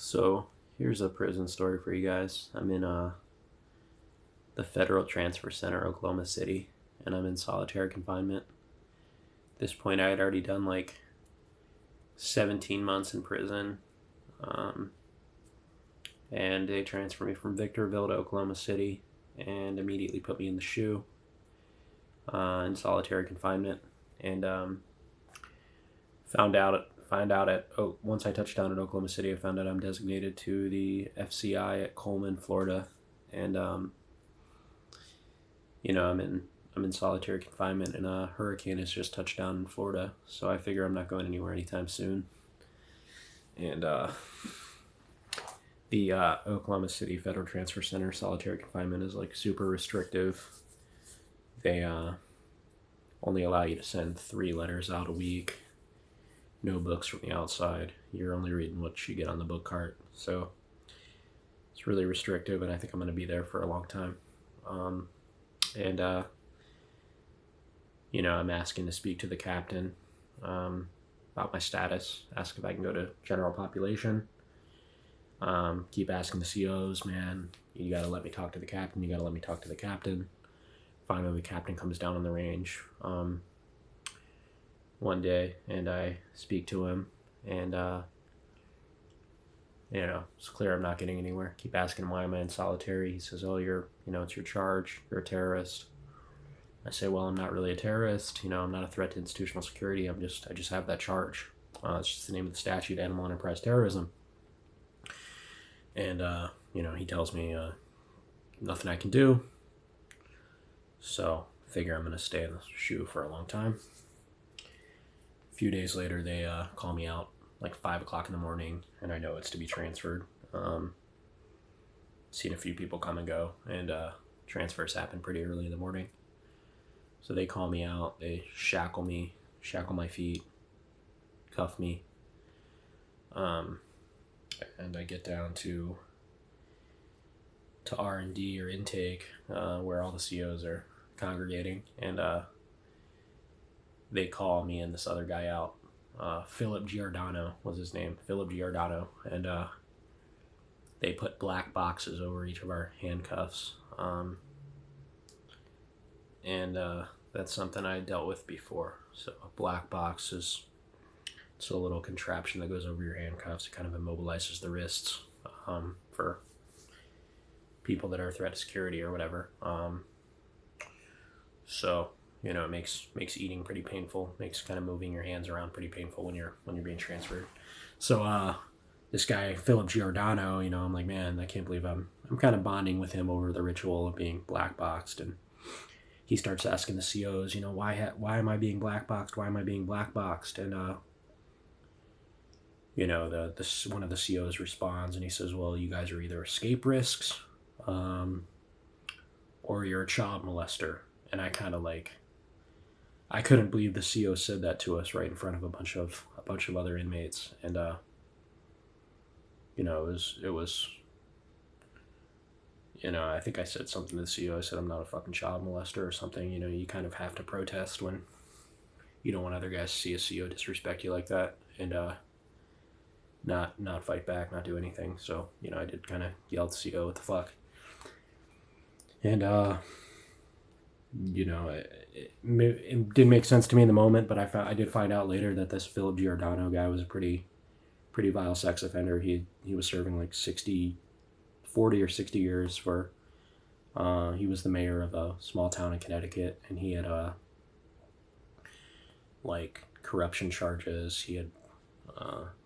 So here's a prison story for you guys. I'm in the Federal Transfer Center, Oklahoma City, and I'm in solitary confinement. At this point, I had already done like 17 months in prison, um, and they transferred me from Victorville to Oklahoma City and immediately put me in the SHU in solitary confinement. And found out at once I touched down in Oklahoma City, I found out I'm designated to the FCI at Coleman, Florida, and I'm in solitary confinement, and a hurricane has just touched down in Florida, so I figure I'm not going anywhere anytime soon. And the Oklahoma City Federal Transfer Center solitary confinement is like super restrictive. They only allow you to send 3 letters out a week. No books from the outside. You're only reading what you get on the book cart. So it's really restrictive, and I think I'm going to be there for a long time. And I'm asking to speak to the captain about my status. Ask if I can go to general population. Keep asking the COs, man, you got to let me talk to the captain. You got to let me talk to the captain. Finally, the captain comes down on the range one day, and I speak to him, and it's clear I'm not getting anywhere. Keep asking him why am I in solitary. He says, "Oh, it's your charge. You're a terrorist." I say, "Well, I'm not really a terrorist. I'm not a threat to institutional security. I just have that charge. It's just the name of the statute, animal enterprise terrorism." And he tells me nothing I can do. So I figure I'm gonna stay in the SHU for a long time. A few days later, they call me out like 5 o'clock in the morning, and I know it's to be transferred. Seen a few people come and go, and transfers happen pretty early in the morning. So they call me out, they shackle my feet, cuff me, and I get down to R&D or intake, where all the COs are congregating, and they call me and this other guy out. Philip Giordano was his name, Philip Giordano, and they put black boxes over each of our handcuffs, and that's something I dealt with before. So a black box it's a little contraption that goes over your handcuffs. It kind of immobilizes the wrists for people that are a threat to security or whatever. So it makes eating pretty painful. Makes kind of moving your hands around pretty painful when you're being transferred. So this guy Philip Giordano, I'm like, man, I can't believe I'm kind of bonding with him over the ritual of being black boxed, and he starts asking the COs, why am I being black boxed? Why am I being black boxed? And one of the COs responds, and he says, well, you guys are either escape risks, or you're a child molester. And I kind of I couldn't believe the CO said that to us right in front of a bunch of other inmates, and it was I think I said something to the CO. I said I'm not a fucking child molester or something. You kind of have to protest when you don't want other guys to see a CO disrespect you like that, and not fight back, not do anything. So I did kind of yell at the CO, what the fuck, and it didn't make sense to me in the moment, but I did find out later that this Philip Giordano guy was a pretty vile sex offender. He was serving like 40 or 60 years for, he was the mayor of a small town in Connecticut, and he had corruption charges. He had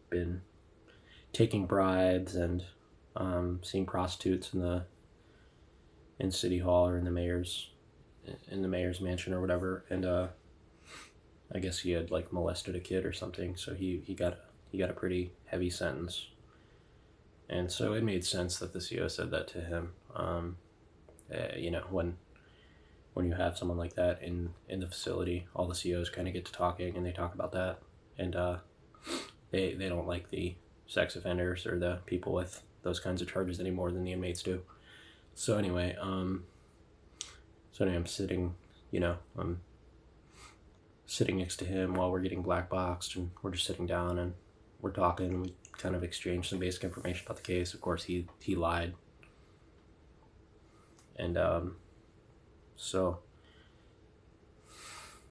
been taking bribes and seeing prostitutes in City Hall or in the mayor's mansion or whatever, and I guess he had molested a kid or something, so he got a pretty heavy sentence. And so it made sense that the CO said that to him. When you have someone like that in the facility, all the COs kind of get to talking, and they talk about that, and they don't like the sex offenders or the people with those kinds of charges any more than the inmates do. So anyway, I'm sitting, I'm sitting next to him while we're getting black boxed, and we're just sitting down and we're talking, and we kind of exchanged some basic information about the case. Of course, he lied. And so